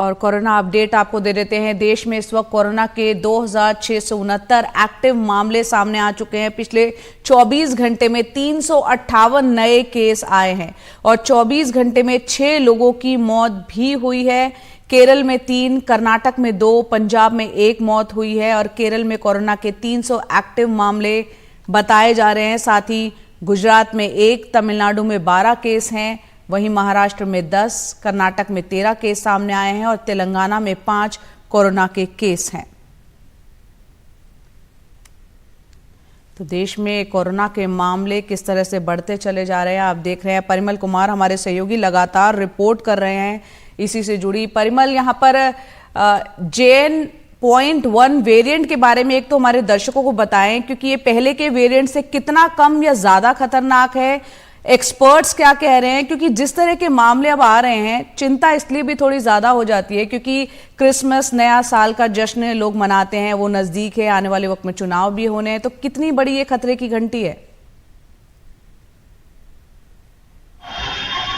और corona update आपको दे देते हैं। देश में इस वक्त कोरोना के 2669 एक्टिव मामले सामने आ चुके हैं। पिछले 24 घंटे में 358 नए केस आए हैं और 24 घंटे में 6 लोगों की मौत भी हुई है। केरल में 3, कर्नाटक में 2, पंजाब में 1 मौत हुई है और केरल में कोरोना के 300 एक्टिव मामले बताए जा रहे हैं। साथ ही गुजरात में 1, तमिलनाडु में 12 केस हैं, वहीं महाराष्ट्र में 10, कर्नाटक में 13 केस सामने आए हैं और तेलंगाना में 5 कोरोना के केस हैं। तो देश में कोरोना के मामले किस तरह से बढ़ते चले जा रहे हैं आप देख रहे हैं। परिमल कुमार हमारे सहयोगी लगातार रिपोर्ट कर रहे हैं इसी से जुड़ी। परिमल, यहाँ पर JN.1 वेरिएंट के बारे में एक तो हमारे दर्शकों को बताएं, क्योंकि ये पहले के वेरिएंट से कितना कम या ज्यादा खतरनाक है, एक्सपर्ट्स क्या कह रहे हैं, क्योंकि जिस तरह के मामले अब आ रहे हैं चिंता इसलिए भी थोड़ी ज्यादा हो जाती है क्योंकि क्रिसमस, नया साल का जश्न लोग मनाते हैं, वो नजदीक है, आने वाले वक्त में चुनाव भी होने हैं। तो कितनी बड़ी ये खतरे की घंटी है?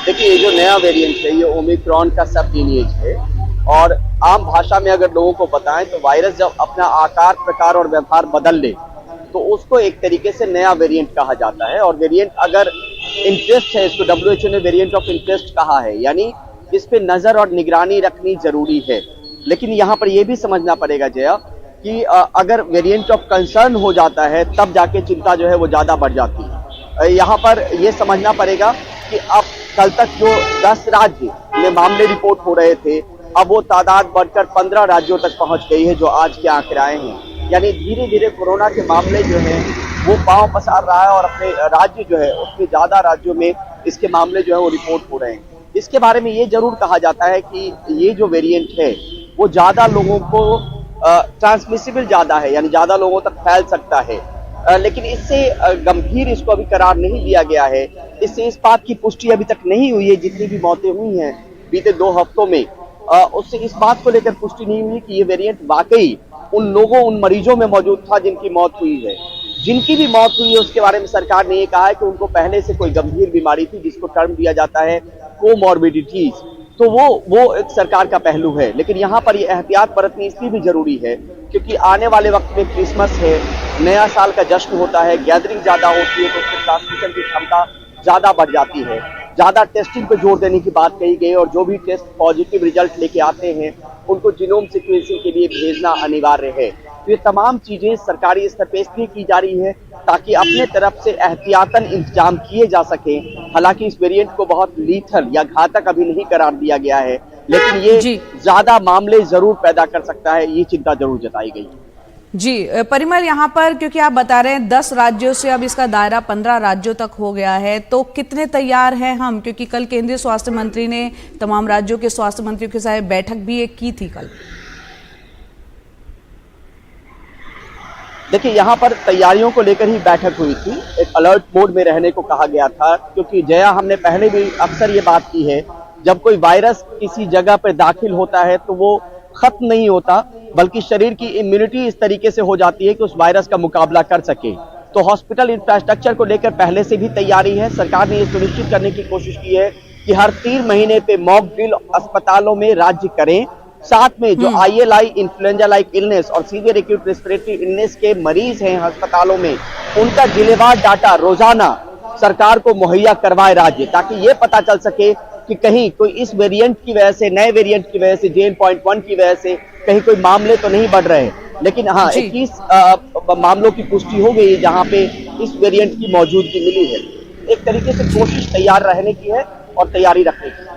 देखिए, ये जो नया वेरिएंट है ये ओमिक्रॉन का सब लीनिएज है और आम भाषा में अगर लोगों को बताएं तो वायरस जब अपना आकार, प्रकार और व्यवहार बदल ले तो उसको एक तरीके से नया वेरिएंट कहा जाता है। और वेरिएंट अगर इंटरेस्ट है, इसको WHO ने वेरिएंट ऑफ इंटरेस्ट कहा है, यानी इस पे नजर और निगरानी रखनी जरूरी है। लेकिन यहाँ पर यह भी समझना पड़ेगा जया कि अगर वेरिएंट ऑफ कंसर्न हो जाता है तब जाके चिंता जो है वो ज्यादा बढ़ जाती है। यहाँ पर यह समझना पड़ेगा कि अब कल तक जो 10 राज्य में मामले रिपोर्ट हो रहे थे, अब वो तादाद बढ़कर 15 राज्यों तक पहुंच गई है जो आज के आंकड़े आए हैं। यानी धीरे धीरे कोरोना के मामले जो है वो पांव पसार रहा है और अपने राज्य जो है उसमें ज्यादा राज्यों में इसके मामले जो है वो रिपोर्ट हो रहे हैं। इसके बारे में ये जरूर कहा जाता है कि ये जो वेरिएंट है वो ज्यादा लोगों को ट्रांसमिसिबल ज्यादा है, यानी ज्यादा लोगों तक फैल सकता है। लेकिन इससे गंभीर इसको अभी करार नहीं दिया गया है। इससे इस बात की पुष्टि अभी तक नहीं हुई है, जितनी भी मौतें हुई हैं बीते 2 हफ्तों में, उससे इस बात को लेकर पुष्टि नहीं हुई कि ये वेरिएंट वाकई उन लोगों, उन मरीजों में मौजूद था जिनकी मौत हुई है। जिनकी भी मौत हुई है उसके बारे में सरकार ने ये कहा है कि उनको पहले से कोई गंभीर बीमारी थी जिसको टर्म दिया जाता है कोमॉर्बिडिटीज। तो वो एक सरकार का पहलू है। लेकिन यहाँ पर ये एहतियात बरतनी इसलिए भी जरूरी है क्योंकि आने वाले वक्त में क्रिसमस है, नया साल का जश्न होता है, गैदरिंग ज्यादा होती है तो उससे ट्रांसमिशन की क्षमता ज्यादा बढ़ जाती है। ज्यादा टेस्टिंग पे जोर देने की बात कही गई और जो भी टेस्ट पॉजिटिव रिजल्ट लेके आते हैं उनको जीनोम सीक्वेंसिंग के लिए भेजना अनिवार्य है। तो ये तमाम चीजें सरकारी स्तर पे इसलिए की जा रही है ताकि अपने तरफ से एहतियातन इंतजाम किए जा सके। हालांकि इस वेरिएंट को बहुत लीथल या घातक अभी नहीं करार दिया गया है, लेकिन ये ज्यादा मामले जरूर पैदा कर सकता है, ये चिंता जरूर जताई गई। जी परिमल, यहाँ पर क्योंकि आप बता रहे हैं 10 राज्यों से अब इसका दायरा 15 राज्यों तक हो गया है, तो कितने तैयार हैं हम? क्योंकि कल केंद्रीय स्वास्थ्य मंत्री ने तमाम राज्यों के स्वास्थ्य मंत्रियों के साथ बैठक भी एक की थी कल। देखिए, यहाँ पर तैयारियों को लेकर ही बैठक हुई थी। एक अलर्ट मोड में रहने को कहा गया था क्योंकि जया, हमने पहले भी अक्सर ये बात की है, जब कोई वायरस किसी जगह पर दाखिल होता है तो वो खत्म नहीं होता, बल्कि शरीर की इम्यूनिटी इस तरीके से हो जाती है कि उस वायरस का मुकाबला कर सके। तो हॉस्पिटल इंफ्रास्ट्रक्चर को लेकर पहले से भी तैयारी है। सरकार ने ये सुनिश्चित करने की कोशिश की है कि हर 3 महीने पे मॉक ड्रिल अस्पतालों में राज्य करें। साथ में जो ILI, इन्फ्लुएंजा लाइक इलनेस और सीवियर एक्यूट रेस्पिरेटरी इलनेस के मरीज हैं अस्पतालों में, उनका जिलेवार डाटा रोजाना सरकार को मुहैया करवाए राज्य, ताकि ये पता चल सके कि कहीं कोई इस वेरिएंट की वजह से, नए वेरिएंट की वजह से, JN.1 की वजह से कहीं कोई मामले तो नहीं बढ़ रहे। लेकिन हाँ, 21 मामलों की पुष्टि हो गई जहां पे इस वेरिएंट की मौजूदगी मिली है। एक तरीके से कोशिश तैयार रहने की है और तैयारी रखने की।